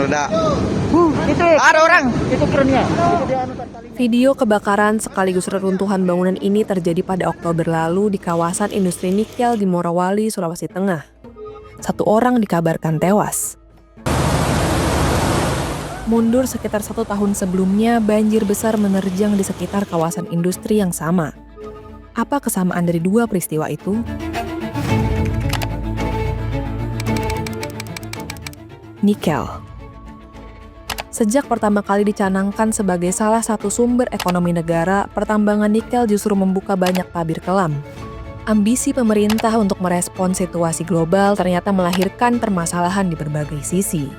meledak. Itu Ada orang. itu kerennya. Video kebakaran sekaligus reruntuhan bangunan ini terjadi pada Oktober lalu di kawasan industri nikel di Morowali, Sulawesi Tengah. 1 orang dikabarkan tewas. Mundur sekitar 1 tahun sebelumnya, banjir besar menerjang di sekitar kawasan industri yang sama. Apa kesamaan dari 2 peristiwa itu? Nikel. Sejak pertama kali dicanangkan sebagai salah satu sumber ekonomi negara, pertambangan nikel justru membuka banyak tabir kelam. Ambisi pemerintah untuk merespons situasi global ternyata melahirkan permasalahan di berbagai sisi.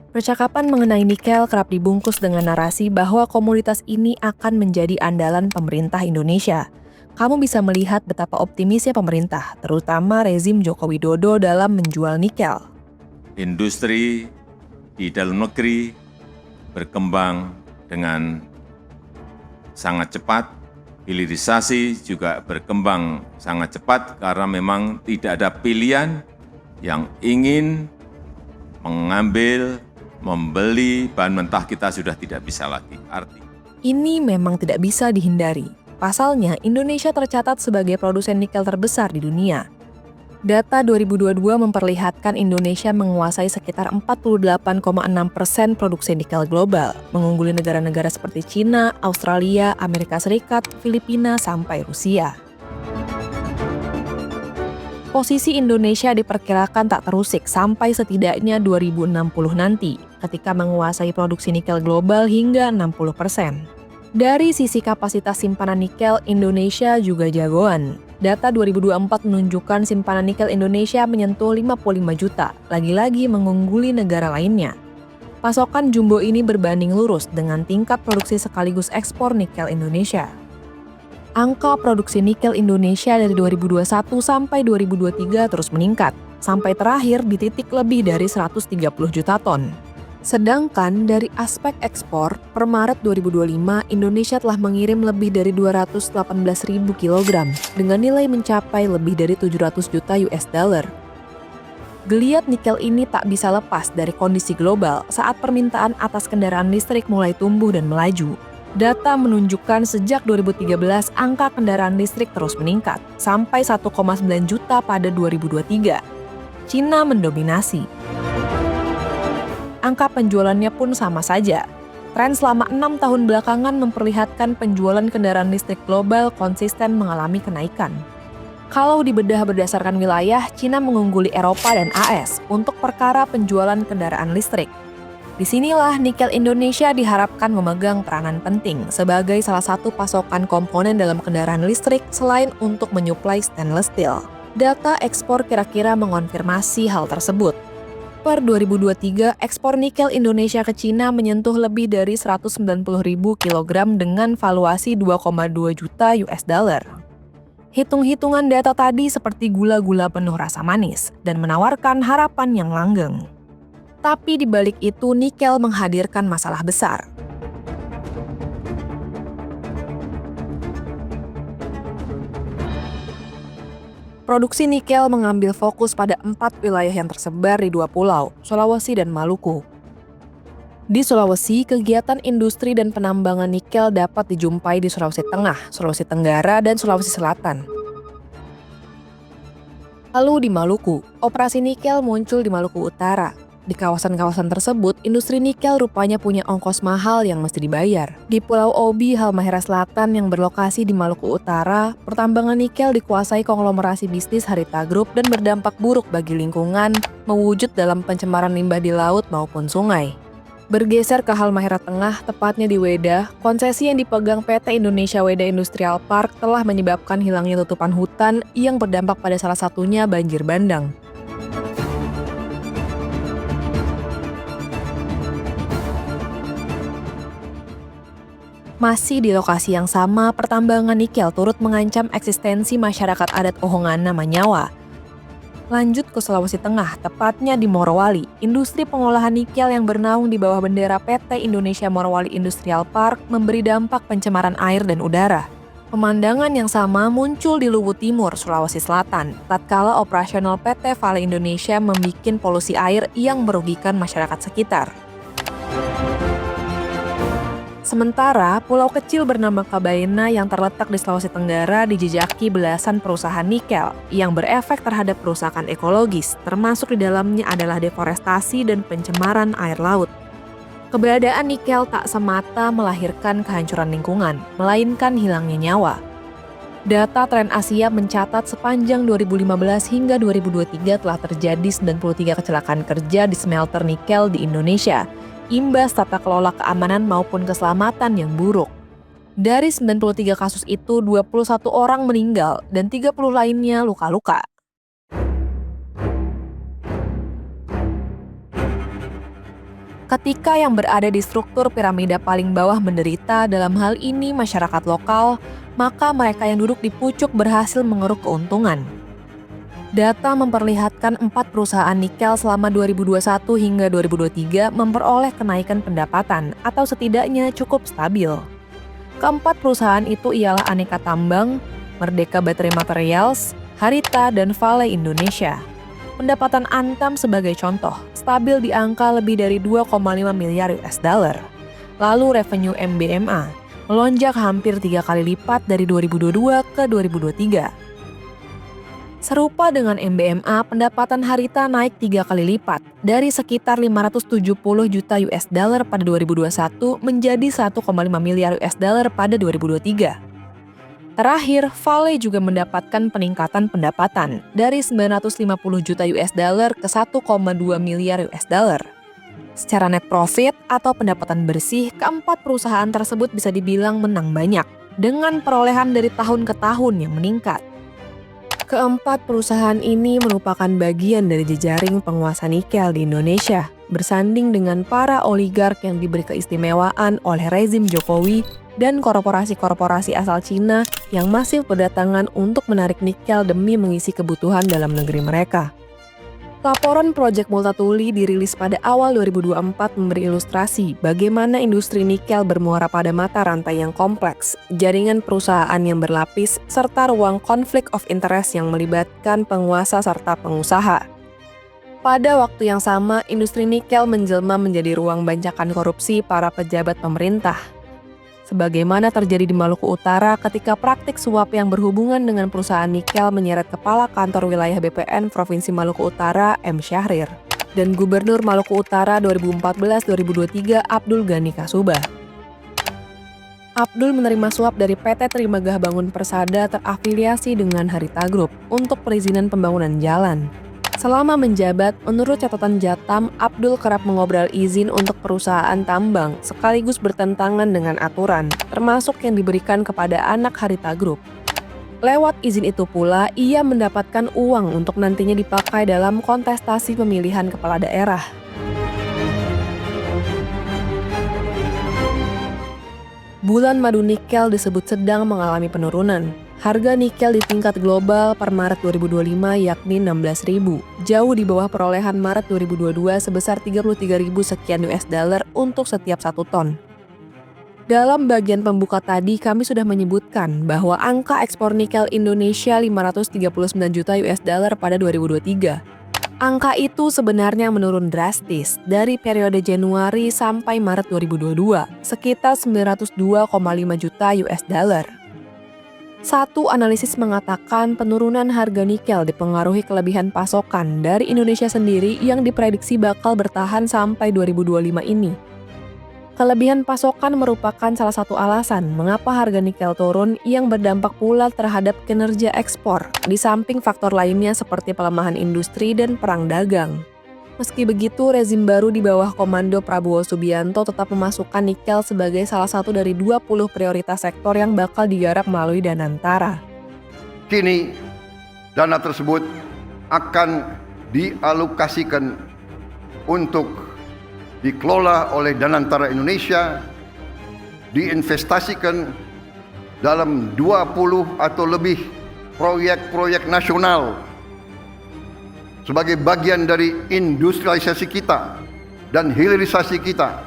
Percakapan mengenai nikel kerap dibungkus dengan narasi bahwa komoditas ini akan menjadi andalan pemerintah Indonesia. Kamu bisa melihat betapa optimisnya pemerintah, terutama rezim Joko Widodo dalam menjual nikel. Industri di dalam negeri berkembang dengan sangat cepat, hilirisasi juga berkembang sangat cepat karena memang tidak ada pilihan yang ingin mengambil, membeli bahan mentah kita sudah tidak bisa lagi. Ini memang tidak bisa dihindari. Pasalnya, Indonesia tercatat sebagai produsen nikel terbesar di dunia. Data 2022 memperlihatkan Indonesia menguasai sekitar 48,6% produksi nikel global, mengungguli negara-negara seperti Cina, Australia, Amerika Serikat, Filipina, sampai Rusia. Posisi Indonesia diperkirakan tak terusik sampai setidaknya 2060 nanti, ketika menguasai produksi nikel global hingga 60%. Dari sisi kapasitas simpanan nikel, Indonesia juga jagoan. Data 2024 menunjukkan simpanan nikel Indonesia menyentuh 55 juta, lagi-lagi mengungguli negara lainnya. Pasokan jumbo ini berbanding lurus dengan tingkat produksi sekaligus ekspor nikel Indonesia. Angka produksi nikel Indonesia dari 2021 sampai 2023 terus meningkat, sampai terakhir di titik lebih dari 130 juta ton. Sedangkan dari aspek ekspor, per Maret 2025, Indonesia telah mengirim lebih dari 218.000 kg dengan nilai mencapai lebih dari 700 juta US dollar. Geliat nikel ini tak bisa lepas dari kondisi global saat permintaan atas kendaraan listrik mulai tumbuh dan melaju. Data menunjukkan sejak 2013, angka kendaraan listrik terus meningkat, sampai 1,9 juta pada 2023. Cina mendominasi. Angka penjualannya pun sama saja. Tren selama 6 tahun belakangan memperlihatkan penjualan kendaraan listrik global konsisten mengalami kenaikan. Kalau dibedah berdasarkan wilayah, Cina mengungguli Eropa dan AS untuk perkara penjualan kendaraan listrik. Disinilah nikel Indonesia diharapkan memegang peranan penting sebagai salah satu pasokan komponen dalam kendaraan listrik selain untuk menyuplai stainless steel. Data ekspor kira-kira mengonfirmasi hal tersebut. Per 2023, ekspor nikel Indonesia ke Cina menyentuh lebih dari 190.000 kilogram dengan valuasi 2,2 juta US dollar. Hitung-hitungan data tadi seperti gula-gula penuh rasa manis dan menawarkan harapan yang langgeng. Tapi di balik itu, nikel menghadirkan masalah besar. Produksi nikel mengambil fokus pada 4 wilayah yang tersebar di 2 pulau, Sulawesi dan Maluku. Di Sulawesi, kegiatan industri dan penambangan nikel dapat dijumpai di Sulawesi Tengah, Sulawesi Tenggara, dan Sulawesi Selatan. Lalu di Maluku, operasi nikel muncul di Maluku Utara. Di kawasan-kawasan tersebut, industri nikel rupanya punya ongkos mahal yang mesti dibayar. Di Pulau Obi, Halmahera Selatan yang berlokasi di Maluku Utara, pertambangan nikel dikuasai konglomerasi bisnis Harita Group dan berdampak buruk bagi lingkungan, mewujud dalam pencemaran limbah di laut maupun sungai. Bergeser ke Halmahera Tengah, tepatnya di Weda, konsesi yang dipegang PT Indonesia Weda Industrial Park telah menyebabkan hilangnya tutupan hutan yang berdampak pada salah satunya banjir bandang. Masih di lokasi yang sama, pertambangan nikel turut mengancam eksistensi masyarakat adat Ohongana Manyawa. Lanjut ke Sulawesi Tengah, tepatnya di Morowali, industri pengolahan nikel yang bernaung di bawah bendera PT Indonesia Morowali Industrial Park memberi dampak pencemaran air dan udara. Pemandangan yang sama muncul di Luwu Timur, Sulawesi Selatan, tatkala operasional PT Vale Indonesia membuat polusi air yang merugikan masyarakat sekitar. Sementara, pulau kecil bernama Kabaena yang terletak di Sulawesi Tenggara dijejaki belasan perusahaan nikel yang berefek terhadap kerusakan ekologis, termasuk di dalamnya adalah deforestasi dan pencemaran air laut. Keberadaan nikel tak semata melahirkan kehancuran lingkungan, melainkan hilangnya nyawa. Data Tren Asia mencatat sepanjang 2015 hingga 2023 telah terjadi 93 kecelakaan kerja di smelter nikel di Indonesia, imbas tata kelola keamanan maupun keselamatan yang buruk. Dari 93 kasus itu, 21 orang meninggal dan 30 lainnya luka-luka. Ketika yang berada di struktur piramida paling bawah menderita, dalam hal ini masyarakat lokal, maka mereka yang duduk di pucuk berhasil mengeruk keuntungan. Data memperlihatkan 4 perusahaan nikel selama 2021 hingga 2023 memperoleh kenaikan pendapatan atau setidaknya cukup stabil. Keempat perusahaan itu ialah Aneka Tambang, Merdeka Battery Materials, Harita, dan Vale Indonesia. Pendapatan Antam sebagai contoh, stabil di angka lebih dari 2,5 miliar US dollar. Lalu revenue MBMA melonjak hampir 3 kali lipat dari 2022 ke 2023. Serupa dengan MBMA, pendapatan Harita naik 3 kali lipat, dari sekitar 570 juta US dollar pada 2021 menjadi 1,5 miliar US dollar pada 2023. Terakhir, Vale juga mendapatkan peningkatan pendapatan dari 950 juta US dollar ke 1,2 miliar US dollar. Secara net profit atau pendapatan bersih, keempat perusahaan tersebut bisa dibilang menang banyak, dengan perolehan dari tahun ke tahun yang meningkat. Keempat perusahaan ini merupakan bagian dari jejaring penguasa nikel di Indonesia, bersanding dengan para oligark yang diberi keistimewaan oleh rezim Jokowi dan korporasi-korporasi asal Cina yang masih berdatangan untuk menarik nikel demi mengisi kebutuhan dalam negeri mereka. Laporan Project Multatuli dirilis pada awal 2024 memberi ilustrasi bagaimana industri nikel bermuara pada mata rantai yang kompleks, jaringan perusahaan yang berlapis, serta ruang konflik of interest yang melibatkan penguasa serta pengusaha. Pada waktu yang sama, industri nikel menjelma menjadi ruang bancakan korupsi para pejabat pemerintah. Sebagaimana terjadi di Maluku Utara ketika praktik suap yang berhubungan dengan perusahaan nikel menyeret Kepala Kantor Wilayah BPN Provinsi Maluku Utara, M. Syahrir, dan Gubernur Maluku Utara 2014-2023, Abdul Ghani Kasubah. Abdul menerima suap dari PT Trimegah Bangun Persada terafiliasi dengan Harita Group untuk perizinan pembangunan jalan. Selama menjabat, menurut catatan Jatam, Abdul kerap mengobrol izin untuk perusahaan tambang sekaligus bertentangan dengan aturan, termasuk yang diberikan kepada anak Harita Group. Lewat izin itu pula, ia mendapatkan uang untuk nantinya dipakai dalam kontestasi pemilihan kepala daerah. Bulan madu nikel disebut sedang mengalami penurunan. Harga nikel di tingkat global per Maret 2025 yakni 16.000, jauh di bawah perolehan Maret 2022 sebesar 33.000 sekian US dollar untuk setiap 1 ton. Dalam bagian pembuka tadi kami sudah menyebutkan bahwa angka ekspor nikel Indonesia 539 juta US dollar pada 2023. Angka itu sebenarnya menurun drastis dari periode Januari sampai Maret 2022, sekitar 902,5 juta US dollar. Satu analisis mengatakan penurunan harga nikel dipengaruhi kelebihan pasokan dari Indonesia sendiri yang diprediksi bakal bertahan sampai 2025 ini. Kelebihan pasokan merupakan salah satu alasan mengapa harga nikel turun yang berdampak pula terhadap kinerja ekspor, di samping faktor lainnya seperti pelemahan industri dan perang dagang. Meski begitu, rezim baru di bawah komando Prabowo Subianto tetap memasukkan nikel sebagai salah satu dari 20 prioritas sektor yang bakal digarap melalui Danantara. Kini, dana tersebut akan dialokasikan untuk dikelola oleh Danantara Indonesia, diinvestasikan dalam 20 atau lebih proyek-proyek nasional sebagai bagian dari industrialisasi kita dan hilirisasi kita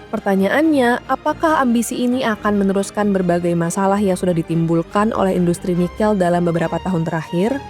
Pertanyaannya, apakah ambisi ini akan meneruskan berbagai masalah yang sudah ditimbulkan oleh industri nikel dalam beberapa tahun terakhir?